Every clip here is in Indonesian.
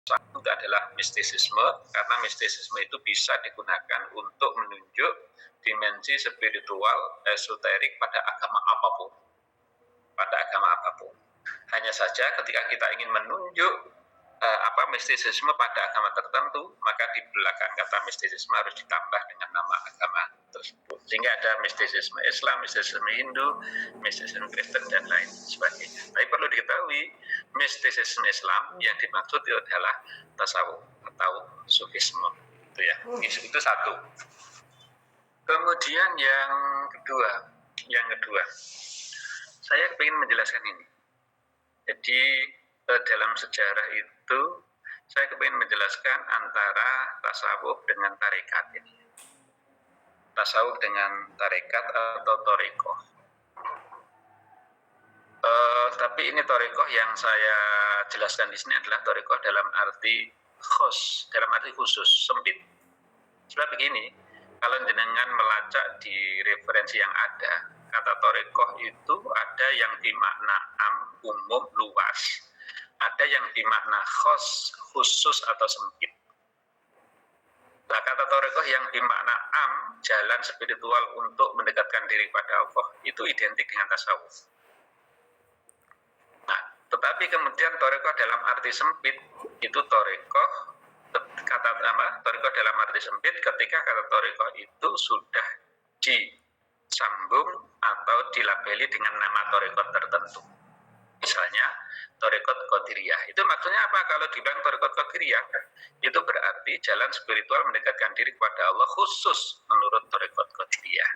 Satu adalah mistisisme, karena mistisisme itu bisa digunakan untuk menunjuk dimensi spiritual esoterik pada agama apapun. Hanya saja ketika kita ingin menunjuk mistisisme pada agama tertentu, maka di belakang kata mistisisme harus ditambah dengan nama agama tersebut. Sehingga ada mistisisme Islam, mistisisme Hindu, mistisisme Kristen, dan lain sebagainya. Tapi perlu diketahui, mistisisme Islam yang dimaksud itu adalah tasawuf atau sufisme. Itu ya. Itu satu. Kemudian yang kedua, saya ingin menjelaskan ini. Jadi dalam sejarah itu saya ingin menjelaskan antara tasawuf dengan tarekat ini. Tasawuf dengan tarekat atau thariqah. Tapi ini thariqah yang saya jelaskan di sini adalah thariqah dalam arti khusus, sempit. Sebab begini, kalau jenengan melacak di referensi yang ada, kata thariqah itu ada yang dimakna am, umum, luas. Ada yang dimakna khusus atau sempit. Nah, kata thariqah yang dimakna am, jalan spiritual untuk mendekatkan diri pada Allah, itu identik dengan tasawuf. Nah, tetapi kemudian thariqah dalam arti sempit, itu thariqah dalam arti sempit ketika kata thariqah itu sudah disambung atau dilabeli dengan nama thariqah tertentu. Misalnya thariqah Qadiriyah. Itu maksudnya apa? Kalau dibilang thariqah Qadiriyah, itu berarti jalan spiritual mendekatkan diri kepada Allah khusus menurut thariqah Qadiriyah.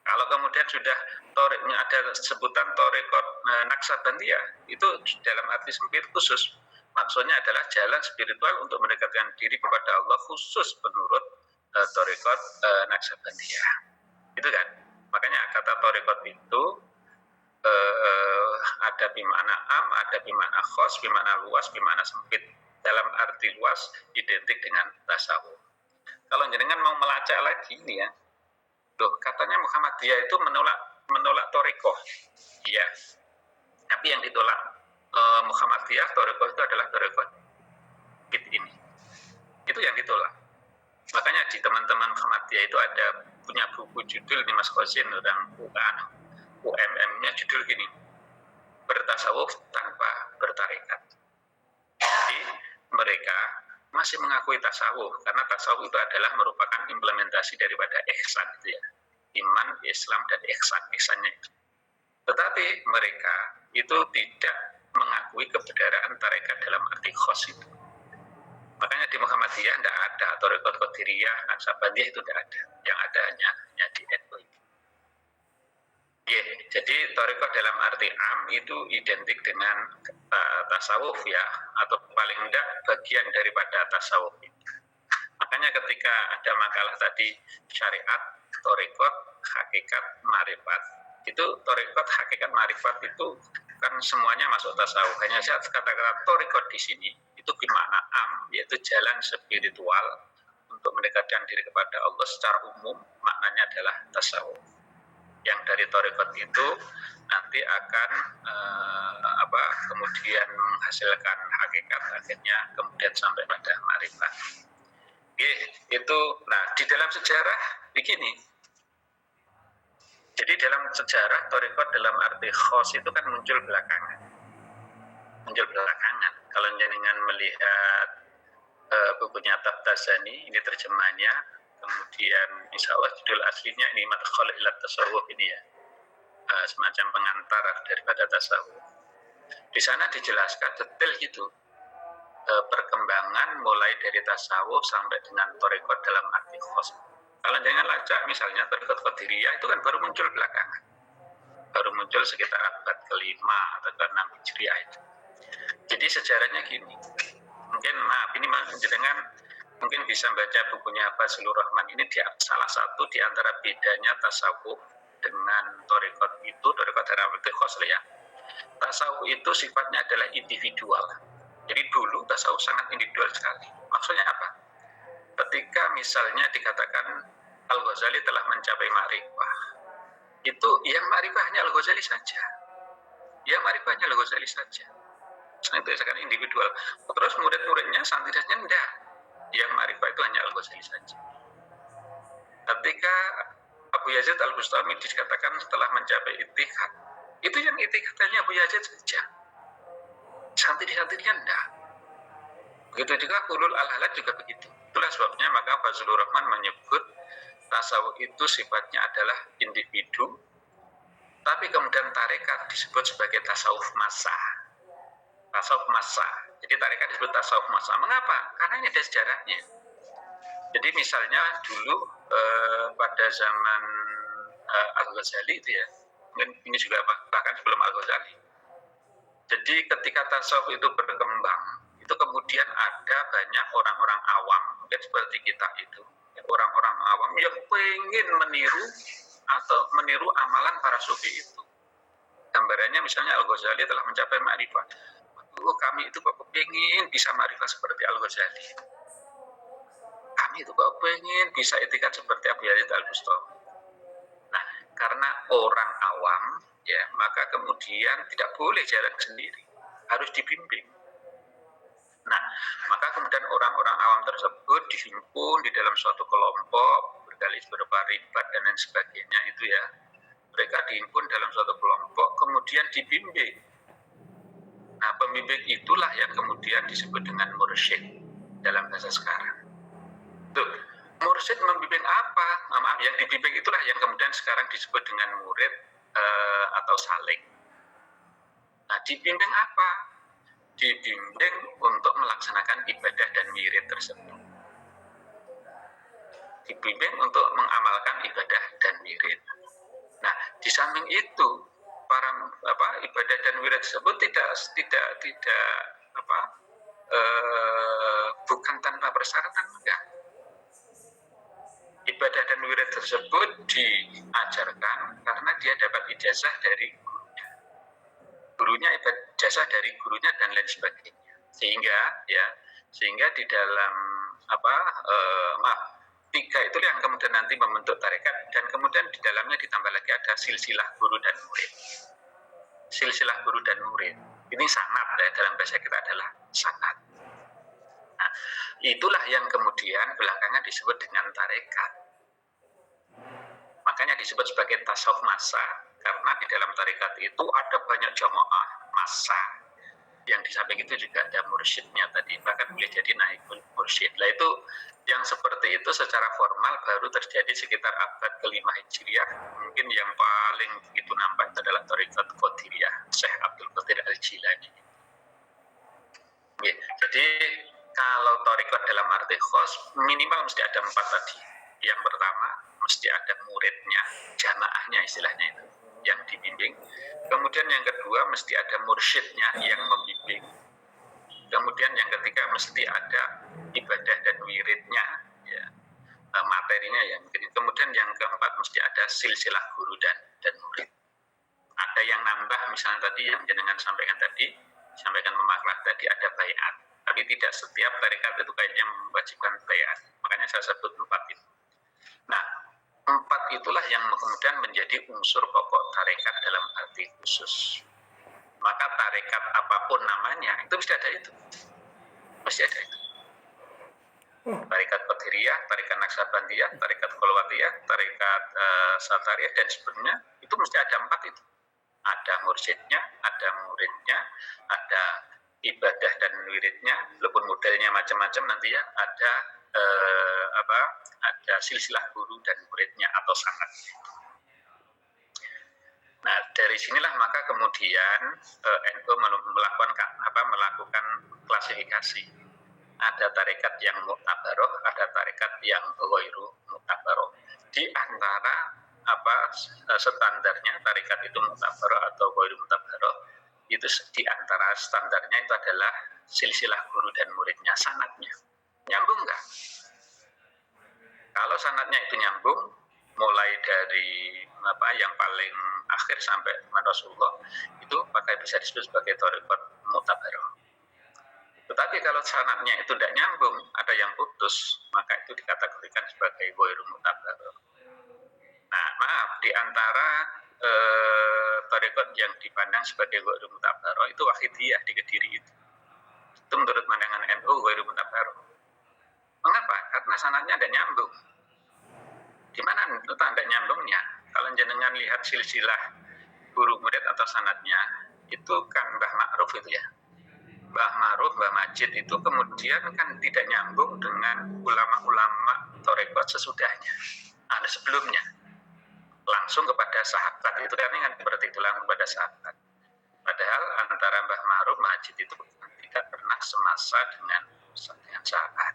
Kalau kemudian sudah ada sebutan thariqah Naqsabandiyah, itu dalam arti sempit khusus. Maksudnya adalah jalan spiritual untuk mendekatkan diri kepada Allah khusus menurut thariqah Naqsabandiyah. Itu kan? Makanya kata thariqah itu ada bimakna am, ada bimakna khos, bimakna luas, bimakna sempit. Dalam arti luas identik dengan tasawuf. Kalau jenengan mau melacak lagi ini ya, katanya Muhammadiyah itu menolak thariqah. Iya. Tapi yang ditolak Muhammadiyah, thariqah itu adalah thariqah ini. Itu yang ditolak. Makanya di teman-teman Muhammadiyah itu ada punya buku judul nih Mas Qasim, orang UMM-nya judul gini, bertasawuf tanpa bertarekat. Jadi mereka masih mengakui tasawuf karena tasawuf itu adalah merupakan implementasi daripada ihsan itu ya, iman, Islam, dan ihsannya itu. Tetapi mereka itu tidak mengakui keberadaan tarekat dalam arti khos itu. Makanya di Muhammadiyah tidak ada, thariqah Qadiriyah, Naqsabandiyah itu tidak ada. Yang ada hanya di NU. Jadi thariqah dalam arti am itu identik dengan tasawuf ya, atau paling tidak bagian daripada tasawuf itu. Makanya ketika ada makalah tadi syariat, thariqah, hakikat, marifat, itu thariqah, hakikat, marifat itu kan semuanya masuk tasawuf. Hanya saya kata-kata thariqah di sini itu bermakna am, yaitu jalan spiritual untuk mendekatkan diri kepada Allah secara umum, maknanya adalah tasawuf. Yang dari thariqat itu nanti akan kemudian menghasilkan hakikat, akhirnya kemudian sampai pada marifat. Itu. Nah, di dalam sejarah begini. Jadi dalam sejarah thariqat dalam arti khos itu kan muncul belakangan. Kalau jenengan melihat bukunya Tabtazani, ini terjemahnya, kemudian insya Allah judul aslinya ini Madkhal ila Tasawuf ini ya, semacam pengantar daripada tasawuf. Di sana dijelaskan detail gitu perkembangan mulai dari tasawuf sampai dengan thariqat dalam arti khos. Kalau jangan lacak misalnya thariqat Qadiriyah itu kan baru muncul belakangan, baru muncul sekitar abad ke-5 atau ke-6 Hijriah itu. Jadi sejarahnya gini, mungkin ini jenengan mungkin bisa baca bukunya Fazlur Rahman. Ini salah satu di antara bedanya tasawuf dengan thariqat itu, thariqat dalam arti khos ya. Tasawuf itu sifatnya adalah individual. Jadi dulu tasawuf sangat individual sekali. Maksudnya apa? Ketika misalnya dikatakan Al-Ghazali telah mencapai ma'rifah, itu yang ma'rifahnya Al-Ghazali saja. Yang ma'rifahnya Al-Ghazali saja. Itu sekarang individual. Terus murid-muridnya, santri-santrinya enggak. Yang ma'rifah itu hanya Al-Ghazali saja. Ketika Abu Yazid Al-Bustami dikatakan setelah mencapai itikad, itu yang itikadnya Abu Yazid saja. Santri-santrinya enggak. Begitu juga Ulul Al-Halad juga begitu. Itulah sebabnya maka Fazlur Rahman menyebut tasawuf itu sifatnya adalah individu, tapi kemudian tarekat disebut sebagai tasawuf massa. Tasawuf massa. Jadi tarekat disebut tasawuf massa. Mengapa? Karena ini ada sejarahnya. Jadi misalnya dulu pada zaman Al-Ghazali itu ya, mungkin ini juga bahkan sebelum Al-Ghazali. Jadi ketika tasawuf itu berkembang, itu kemudian ada banyak orang-orang awam, mungkin seperti kita itu, orang-orang awam yang pengen meniru atau meniru amalan para sufi itu. Gambarannya misalnya Al-Ghazali telah mencapai ma'rifah. Kami itu kok pengen bisa ma'rifah seperti Al-Ghazali. Kami itu kok pengen bisa etikat seperti Abu Yazid Al-Bustami. Nah, karena orang awam, ya, maka kemudian tidak boleh jalan sendiri, harus dibimbing. Nah, maka kemudian orang-orang awam tersebut dihimpun di dalam suatu kelompok, bergalis berparibat dan lain sebagainya itu ya. Mereka dihimpun dalam suatu kelompok, kemudian dibimbing. Nah, pembimbing itulah yang kemudian disebut dengan mursyid dalam bahasa sekarang. Tuh, mursyid membimbing apa? Maaf, yang dibimbing itulah yang kemudian sekarang disebut dengan murid atau salik. Nah, dibimbing apa? Dibimbing untuk melaksanakan ibadah dan wirid tersebut. Dibimbing untuk mengamalkan ibadah dan wirid. Nah, di samping itu para ibadah dan wirid tersebut bukan tanpa persyaratan, enggak. Ibadah dan wirid tersebut diajarkan karena dia dapat ijazah dari gurunya, ijazah dari gurunya dan lain sebagainya. Sehingga di dalam tiga itu yang kemudian nanti membentuk tarekat, dan kemudian di dalamnya ditambah lagi ada silsilah guru dan murid. Silsilah guru dan murid ini sanad ya, dalam bahasa kita adalah sanad. Nah, itulah yang kemudian belakangan disebut dengan tarekat. Makanya disebut sebagai tasawuf massa, karena di dalam tarekat itu ada banyak jamaah massa. Yang di samping itu juga ada mursyidnya tadi, bahkan boleh jadi naibul mursyid. Nah, itu yang seperti itu secara formal baru terjadi sekitar abad ke-5 Hijriah. Mungkin yang paling begitu nampak itu adalah tarekat Qadiriyah, Syekh Abdul Qadir Al-Jilani. Ya, jadi kalau tarekat dalam arti khos minimal mesti ada 4 tadi. Yang pertama mesti ada muridnya, jamaahnya istilahnya itu, yang dibimbing. Kemudian yang kedua mesti ada mursyidnya yang membimbing. Kemudian yang ketiga mesti ada ibadah dan wiridnya, ya, materinya yang mungkin. Kemudian yang keempat mesti ada silsilah guru dan murid. Ada yang nambah misalnya tadi yang jenengan sampaikan memaklah tadi ada baiat. Tapi tidak setiap tarekat itu kayaknya mewajibkan baiat. Makanya saya sebut 4 itu. Nah, 4 itulah yang kemudian menjadi unsur pokok tarekat dalam arti khusus. Maka tarekat apapun namanya itu mesti ada itu. Mesti ada itu. Tarekat Qadiriyah, tarekat Naqsabandiyah, tarekat Khalwatiyah, tarekat Satariyah dan sebagainya, itu mesti ada 4 itu. Ada mursyidnya, ada muridnya, ada ibadah dan wiridnya, walaupun modelnya macam-macam nanti ya, ada ada silsilah guru dan muridnya atau sanad. Nah, dari sinilah maka kemudian NU melakukan klasifikasi. Ada tarekat yang mu'tabaroh, ada tarekat yang ghairu mu'tabaroh. Di antara standarnya tarekat itu mu'tabaroh atau ghairu mu'tabaroh, itu di antara standarnya itu adalah silsilah guru dan muridnya, sanadnya. Nyambung enggak? Kalau sanadnya itu nyambung, mulai dari yang paling akhir sampai Rasulullah, itu maka bisa disebut sebagai tarekat mu'tabaroh. Tetapi kalau sanadnya itu tidak nyambung, ada yang putus, maka itu dikategorikan sebagai ghairu mu'tabaroh. Nah, maaf, di antara tarekat yang dipandang sebagai ghairu mu'tabaroh itu Wahidiyah di Kediri itu. itu menurut pandangan NU ghairu mutabarrih. Mengapa? Karena sanadnya ada nyambung. Di mana letak ada nyambungnya? Kalau jenengan lihat silsilah guru murid atau sanadnya, itu kan Mbah Ma'ruf itu ya. Mbah Ma'ruf, Mbah Majid itu kemudian kan tidak nyambung dengan ulama-ulama thariqat sesudahnya. Ada sebelumnya. Langsung kepada sahabat itu kan seperti itu, langsung kepada sahabat. Padahal antara Mbah Ma'ruf, Majid itu tidak pernah semasa dengan sahabat.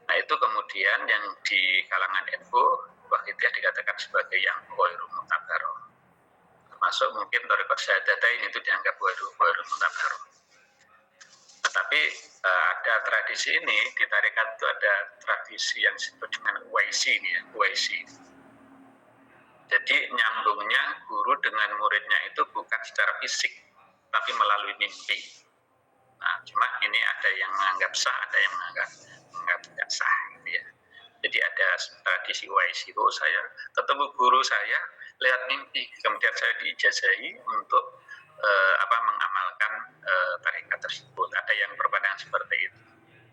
Nah itu kemudian yang di kalangan NU Wahidiyah dikatakan sebagai yang ghairu mutabarrih. Termasuk mungkin thariqat syahadatain itu dianggap ghairu mutabarrih. Tetapi ada tradisi ini di tarekat itu ada tradisi yang disebut dengan Uwaisi ini ya, Uwaisi. Jadi nyambungnya guru dengan muridnya itu bukan secara fisik, tapi melalui mimpi. Nah, cuma ini ada yang menganggap sah, ada yang menganggap tidak sah, gitu ya. Jadi ada tradisi Uwaisi itu saya ketemu guru saya lewat mimpi, kemudian saya diijazahi untuk mengamalkan tarekat tersebut. Ada yang berpandangan seperti itu.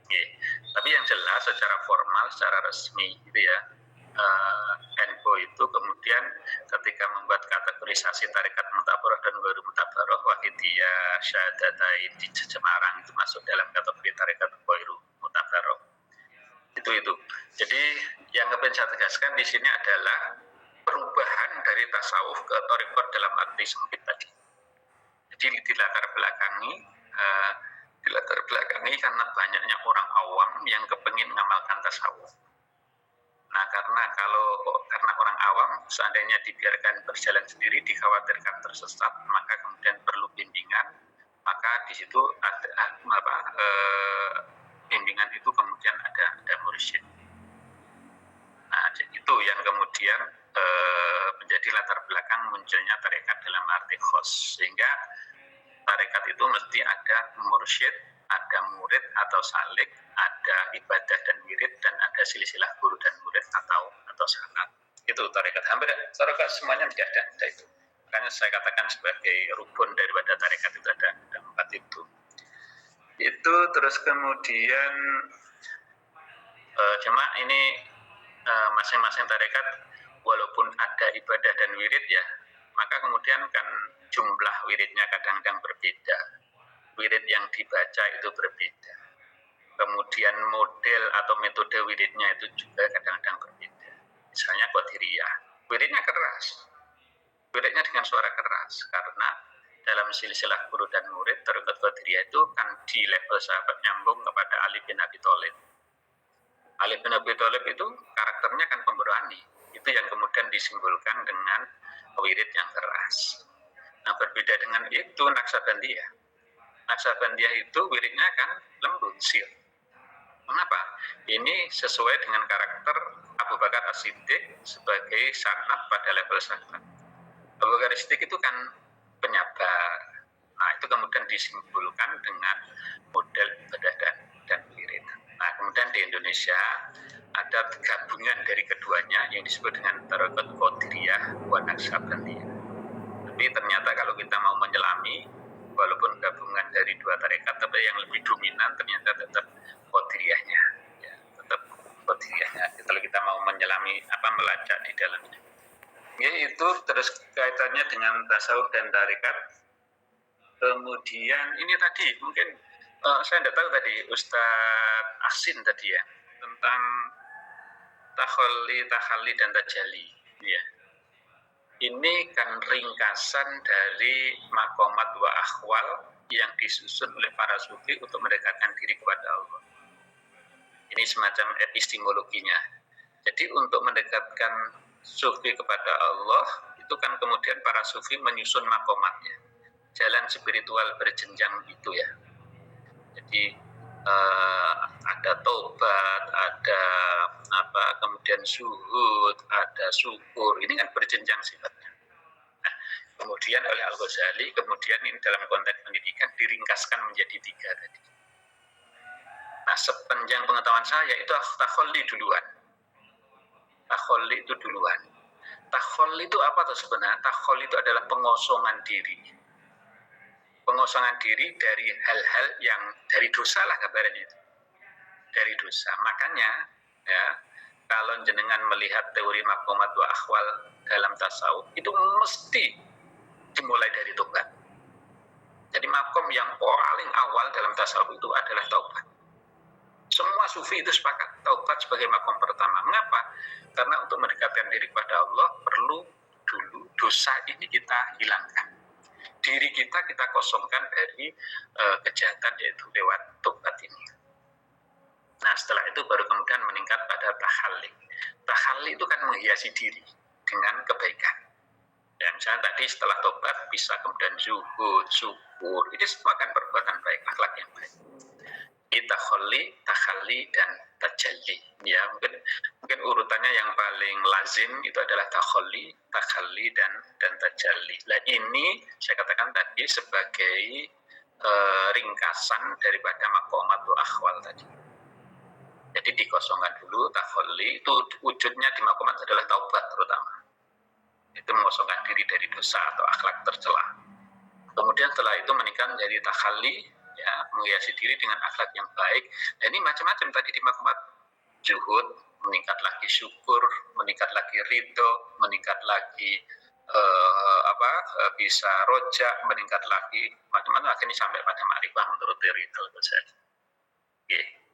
Okay. Tapi yang jelas secara formal, secara resmi, gitu ya. NU itu kemudian ketika membuat kategorisasi tarekat mutabarrih dan ghairu mutabarrih, Wahidiyah, Syahadatain di Semarang itu masuk dalam kategori tarekat ghairu mutabarrih. Itu. Jadi yang ingin saya tegaskan di sini adalah perubahan dari tasawuf ke thariqat dalam arti sempit tadi. Jadi dilatar belakangi karena banyaknya orang awam yang kepengin mengamalkan tasawuf. Nah, karena orang awam seandainya dibiarkan berjalan sendiri dikhawatirkan tersesat, maka kemudian perlu bimbingan, maka di situ ada bimbingan itu kemudian ada mursyid. Nah, itu yang kemudian menjadi latar belakang munculnya tarekat dalam arti khos, sehingga tarekat itu mesti ada mursyid, ada murid atau salik, ada ibadah dan wirid, dan ada silsilah guru dan murid atau sanad. Itu tarekat. Hampir tarekat semuanya tidak ada itu. Makanya saya katakan sebagai rukun daripada tarekat itu ada 4 itu. Itu terus kemudian cuma ini masing-masing tarekat walaupun ada ibadah dan wirid ya, maka kemudian kan jumlah wiridnya kadang-kadang berbeda. Wirid yang dibaca itu berbeda. Kemudian model atau metode wiridnya itu juga kadang-kadang berbeda. Misalnya Qadiriyah, wiridnya keras. Wiridnya dengan suara keras karena dalam silsilah guru dan murid tarekat Qadiriyah itu kan di level sahabat nyambung kepada Ali bin Abi Thalib. Ali bin Abi Thalib itu karakternya kan pemberani. Itu yang kemudian disimbolkan dengan wirid yang keras. Nah, berbeda dengan itu Naksabandiyah. Naksabandiyah itu wiridnya kan lembut, sir. Mengapa? Ini sesuai dengan karakter Abu Bakar As-Siddiq sebagai sanad pada level sahabat. Abu Bakar As-Siddiq itu kan penyabar. Nah, itu kemudian disimbolkan dengan model ibadah dan wirid. Nah, kemudian di Indonesia ada gabungan dari keduanya yang disebut dengan tarekat Qadiriyah wa Naksabandiyah. Tapi ternyata kalau kita mau menyelami, walaupun gabungan dari dua tarekat, tapi yang lebih dominan ternyata tetap Qadiriyahnya. Ya, tetap Qadiriyahnya. Kalau kita mau menyelami melacak di dalamnya. Ya, itu terus kaitannya dengan tasawuf dan tarekat. Kemudian ini tadi mungkin saya tidak tahu tadi Ustadz Asin tadi ya tentang takhalli dan tajalli. Ya. Ini kan ringkasan dari makomat wa akhwal yang disusun oleh para sufi untuk mendekatkan diri kepada Allah. Ini semacam epistemologinya. Jadi untuk mendekatkan sufi kepada Allah itu kan kemudian para sufi menyusun makomatnya. Jalan spiritual berjenjang itu ya. Jadi ada taubat, ada kemudian zuhud, ada syukur. Ini kan berjenjang sifatnya. Nah, kemudian oleh Al-Ghazali, kemudian ini dalam konteks pendidikan diringkaskan menjadi 3 tadi. Nah, sepanjang pengetahuan saya itu takhalli duluan. Takhalli itu duluan. Takhalli itu apa tuh sebenarnya? Takhalli itu adalah pengosongan diri. pengosongan diri dari hal-hal yang dari dosa lah kabarnya itu, dari dosa. Makanya ya, kalau jenengan melihat teori maqamat wa akhwal dalam tasawuf itu mesti dimulai dari tobat. Jadi makom yang paling awal dalam tasawuf itu adalah taubat. Semua sufi itu sepakat taubat sebagai makom pertama. Mengapa? Karena untuk mendekatkan diri kepada Allah perlu dulu dosa ini kita hilangkan. Diri kita kosongkan dari kejahatan, yaitu lewat taubat ini. Nah, setelah itu baru kemudian meningkat pada tahalli. Tahalli itu kan menghiasi diri dengan kebaikan. Ya, misalnya tadi setelah tobat bisa kemudian zuhud, syukur. Ini semua kan perbuatan baik, akhlak yang baik. Takhalli, takhalli, dan tajalli. Ya, mungkin urutannya yang paling lazim itu adalah takhalli, dan tajalli. Nah, ini saya katakan tadi sebagai ringkasan daripada maqamatul akhwal tadi. Jadi dikosongkan dulu, takhalli itu wujudnya di maqamat adalah taubat terutama. Itu mengosongkan diri dari dosa atau akhlak tercela. Kemudian setelah itu meningkat menjadi takhalli, ya, menghiasi diri dengan akhlak yang baik. Dan ini macam-macam tadi di maqamat zuhud, meningkat lagi syukur, meningkat lagi ridho, meningkat lagi bisa roja, meningkat lagi macam-macam, akhirnya sampai pada ma'rifah menurut teori Al-Ghazali.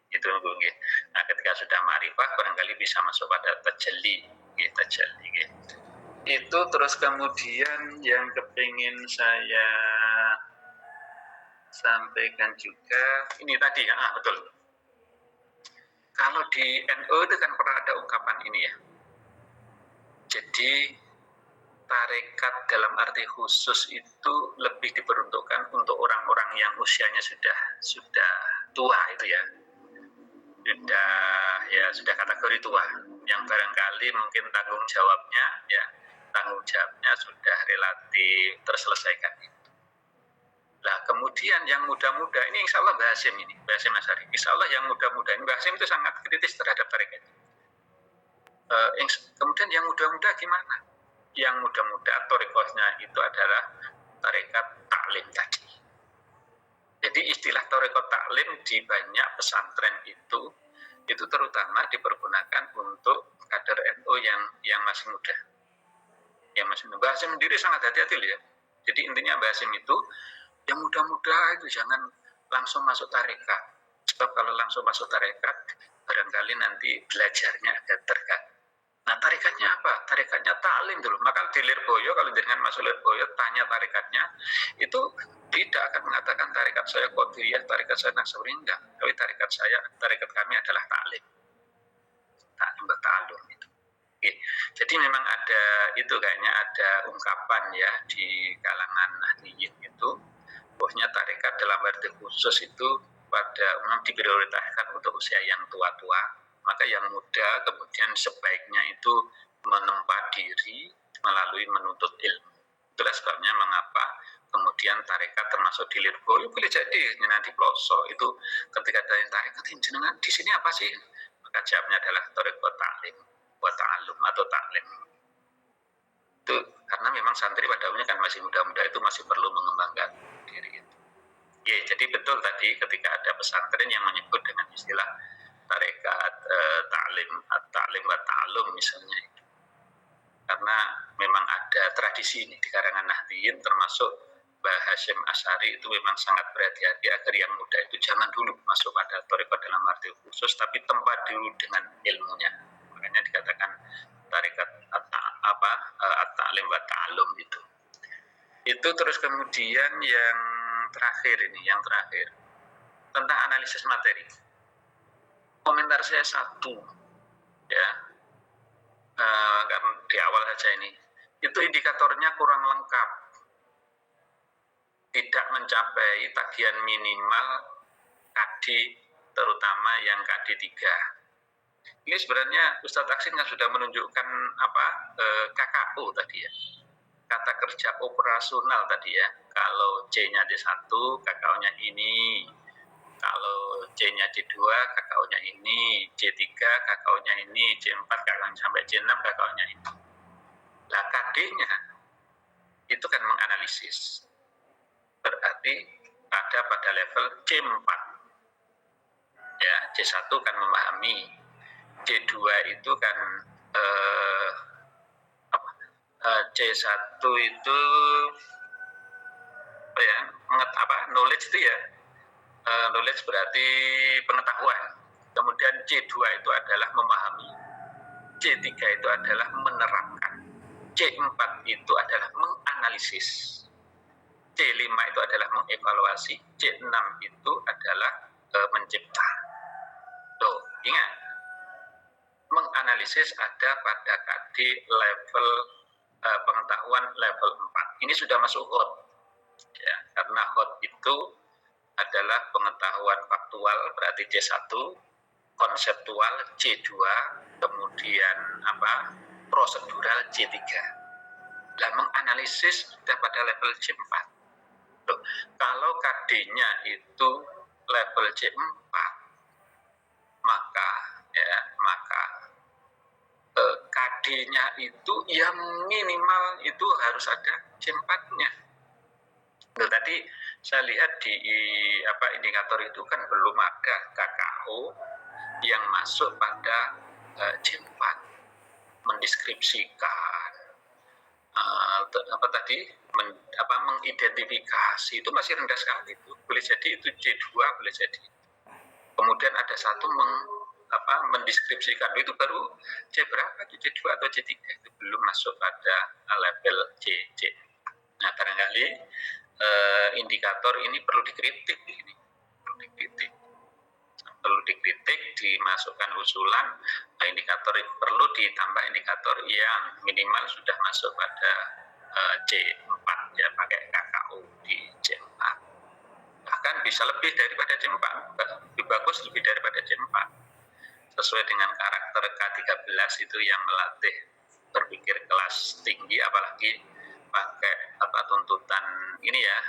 Itu nggih. Nah, ketika sudah ma'rifah barangkali bisa masuk pada tajalli. Itu terus kemudian yang kepingin saya sampaikan juga ini tadi ya, betul. Kalau di NU itu kan pernah ada ungkapan ini ya. Jadi tarekat dalam arti khusus itu lebih diperuntukkan untuk orang-orang yang usianya sudah tua itu ya. Sudah kategori tua, yang barangkali mungkin tanggung jawabnya sudah relatif terselesaikan. Nah, kemudian yang muda-muda ini insya Allah Mbah Hasyim Asy'ari. Insya Allah yang muda-muda ini Mbah Hasyim itu sangat kritis terhadap tarekat. Kemudian yang muda-muda gimana? Yang muda-muda tarekatnya itu adalah tarekat taklim tadi. Jadi istilah tarekat taklim di banyak pesantren itu terutama dipergunakan untuk kader NU yang masih muda. Yang masih muda. Mbah Hasyim sendiri sangat hati-hati ya. Jadi intinya Mbah Hasyim itu yang muda-muda itu jangan langsung masuk tarekat. Sebab kalau langsung masuk tarekat barangkali nanti belajarnya agak terganggu. Nah, tarekatnya apa? Tarekatnya taklim dulu. Maka di Lirboyo, kalau dengan masuk Lirboyo, tanya tarekatnya, itu tidak akan mengatakan tarekat saya Qadiriyah, tarekat saya Naksaburi, enggak. Tapi tarekat kami adalah taklim. Taklim bertalum itu. Oke. Jadi memang ada itu kayaknya ada ungkapan ya di kalangan Nahdliyin itu, bahwasanya tarekat dalam arti khusus itu pada umum diprioritaskan untuk usia yang tua-tua. Maka yang muda kemudian sebaiknya itu menempa diri melalui menuntut ilmu. Itulah sebabnya mengapa kemudian tarekat termasuk di Lirboyo boleh jadi di pelosok itu ketika dari tarekat jenengan di sini apa sih? Maka jawabnya adalah tarekat taklim, wa ta'allum atau taklim. Itu karena memang santri pada umumnya kan masih muda-muda itu masih perlu mengembangkan diri itu. Ya, jadi betul tadi ketika ada pesantren yang menyebut dengan istilah tarekat taklim wa ta'allum misalnya, karena memang ada tradisi ini di kalangan Nahdliyin termasuk Mbah Hasyim Asy'ari itu memang sangat berhati-hati agar yang muda itu jangan dulu masuk pada tarekat dalam arti khusus, tapi tempat dulu dengan ilmunya. Makanya dikatakan tarekat at-ta'lim wa ta'allum itu. Terus kemudian yang terakhir tentang analisis materi. Komentar saya satu ya, karena di awal saja ini itu indikatornya kurang lengkap, tidak mencapai tagihan minimal KD, terutama yang KD 3. Ini sebenarnya Ustadz Aksin kan sudah menunjukkan KKO tadi ya, kata kerja operasional tadi ya. Kalau C-nya D1, KKO-nya ini. Kalau C-nya D2, KKO-nya ini, C3, KKO-nya ini, C4, KKO-nya sampai C6, KKO-nya ini. Lah KD-nya itu kan menganalisis. Berarti berarti ada pada level C4. Ya, C1 kan memahami, C2 itu kan C1 itu ya knowledge itu ya, knowledge berarti pengetahuan. Kemudian C2 itu adalah memahami, C3 itu adalah menerapkan, C4 itu adalah menganalisis, C5 itu adalah mengevaluasi, C6 itu adalah mencipta. Tuh, ingat, menganalisis ada pada KD level pengetahuan level 4. Ini sudah masuk hot. Ya, karena hot itu adalah pengetahuan faktual berarti C1, konseptual C2, kemudian prosedural C3. Dan menganalisis sudah pada level C4. Loh, kalau KD-nya itu level C4, maka KD-nya itu ya minimal itu harus ada C4-nya. Nah, tadi saya lihat di indikator itu kan belum ada KKO yang masuk pada C4, mendeskripsikan mengidentifikasi itu masih rendah sekali itu. Boleh jadi itu C2, boleh jadi. Kemudian ada satu mendeskripsikan itu baru C berapa, C2 atau C3 itu belum masuk pada level C. Nah, barangkali indikator ini perlu dikritik, dimasukkan usulan. Indikator perlu ditambah indikator yang minimal sudah masuk pada C4 ya, pakai KKU di C4. Bahkan bisa lebih daripada C4, lebih bagus lebih daripada C4. Sesuai dengan karakter K13 itu yang melatih berpikir kelas tinggi, apalagi pakai tuntutan ini ya,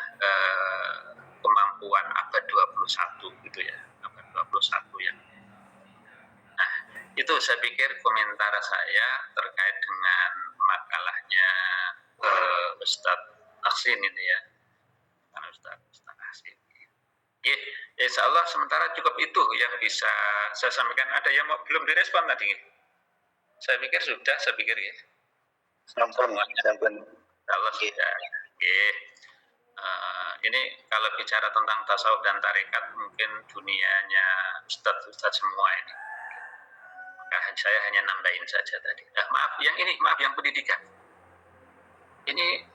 kemampuan abad 21 gitu ya, abad 21 ya. Nah, itu saya pikir komentar saya terkait dengan makalahnya Ustadz Aksin ini ya, Ustadz Aksin. Ya, insya Allah sementara cukup itu yang bisa saya sampaikan. Ada yang belum direspon tadi? Saya pikir sudah, ya. Semuanya. Kalau sudah. Ini kalau bicara tentang tasawuf dan tarekat mungkin dunianya ustadz semua ini. Maka saya hanya nambahin saja tadi. Maaf yang pendidikan. Ini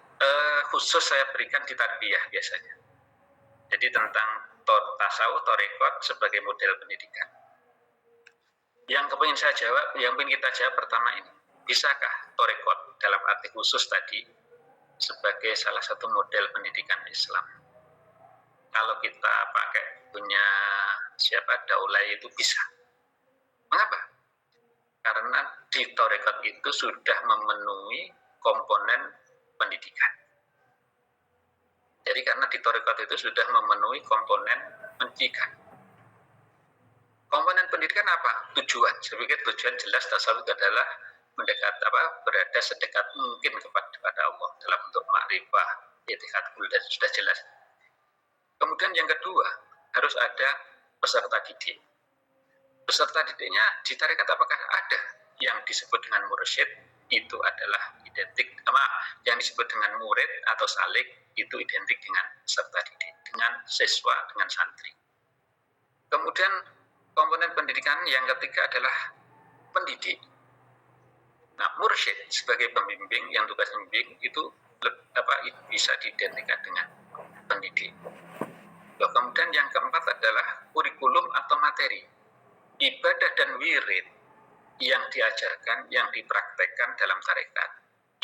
khusus saya berikan di tarbiyah biasanya. Jadi tentang tasawuf, tarekat sebagai model pendidikan. Yang ingin saya jawab, yang ingin kita jawab pertama ini, bisakah tarekat dalam arti khusus tadi sebagai salah satu model pendidikan Islam? Kalau kita pakai punya Daulay itu bisa. Mengapa? Karena di tarekat itu sudah memenuhi komponen pendidikan. Jadi karena di tarekat itu sudah memenuhi komponen pendidikan. Komponen pendidikan apa? Tujuan. Saya pikir tujuan jelas tasawuf adalah berada sedekat mungkin kepada Allah dalam bentuk makrifah, i'tiqad dan sudah jelas. Kemudian yang kedua, harus ada peserta didik. Peserta didiknya di tarekat apakah ada? Yang disebut dengan mursyid itu adalah identik yang disebut dengan murid atau salik itu identik dengan peserta didik, dengan siswa, dengan santri. Kemudian komponen pendidikan yang ketiga adalah pendidik. Nah, mursyid sebagai pembimbing yang tugas membimbing itu bisa diidentikan dengan pendidik. Kemudian yang keempat adalah kurikulum atau materi. Ibadah dan wirid yang diajarkan, yang dipraktekkan dalam tarekat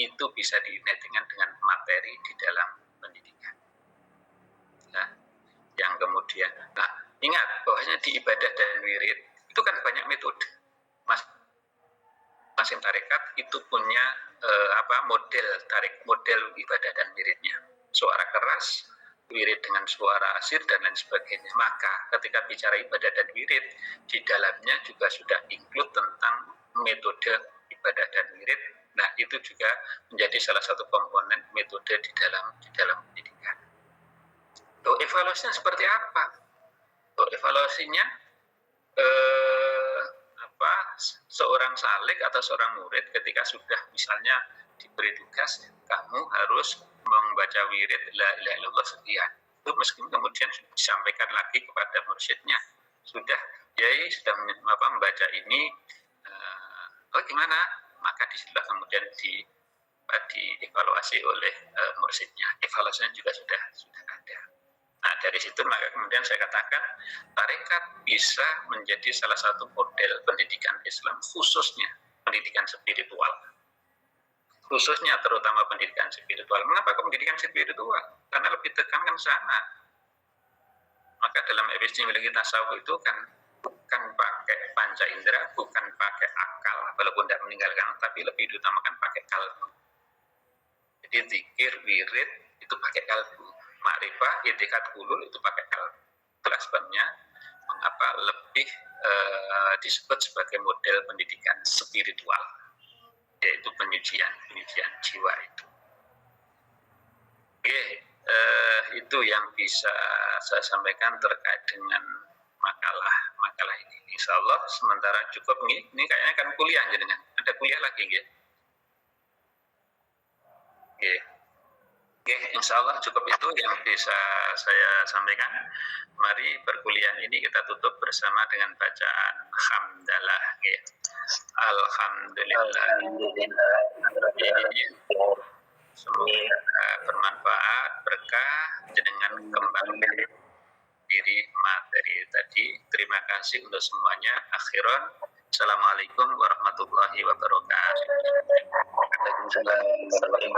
itu bisa diidentikan dengan materi di dalam pendidikan. Nah, yang kemudian, ingat bahwasanya di ibadah dan wirid itu kan banyak metode. Masing tarekat itu punya model ibadah dan wiridnya. Suara keras, wirid dengan suara asir dan lain sebagainya. Maka ketika bicara ibadah dan wirid, di dalamnya juga sudah include tentang metode ibadah dan wirid. Nah, itu juga menjadi salah satu komponen metode di dalam pendidikan. Tuh, evaluasinya seperti apa? Tuh, evaluasinya seorang salik atau seorang murid ketika sudah misalnya diberi tugas, kamu harus membaca wirid la ilaha illallah sekian. Itu meskipun kemudian disampaikan lagi kepada mursyidnya, sudah Yai sudah membaca ini, oh gimana? Maka disitulah kemudian dievaluasi oleh mursyidnya. Evaluasinya juga sudah ada. Nah, dari situ maka kemudian saya katakan tarekat bisa menjadi salah satu model pendidikan Islam, khususnya pendidikan spiritual. Khususnya terutama pendidikan spiritual. Mengapa pendidikan spiritual? Karena lebih tekankan sana. Maka dalam epistemologi tasawuf itu kan bukan pakai panca indera, bukan pakai akal, walaupun tidak meninggalkan, tapi lebih diutamakan pakai kalbu. Jadi zikir, wirid itu pakai kalbu. Ma'rifah, i'tiqad, hulul itu pakai kalbu. Itulah sebabnya mengapa lebih disebut sebagai model pendidikan spiritual, yaitu penyucian jiwa itu. Oke, itu yang bisa saya sampaikan terkait dengan makalah ini. Insya Allah sementara cukup nih. Ini kayaknya kan kuliah jenengan. Ada kuliah lagi nggih? Nggih. Oke, insya Allah cukup itu yang bisa saya sampaikan. Mari perkuliahan ini kita tutup bersama dengan bacaan hamdalah. Alhamdulillah. Semoga bermanfaat, berkah, dengan kembangkan diri materi tadi. Terima kasih untuk semuanya. Akhiran, Assalamualaikum warahmatullahi wabarakatuh. Waalaikumsalam warahmatullahi wabarakatuh.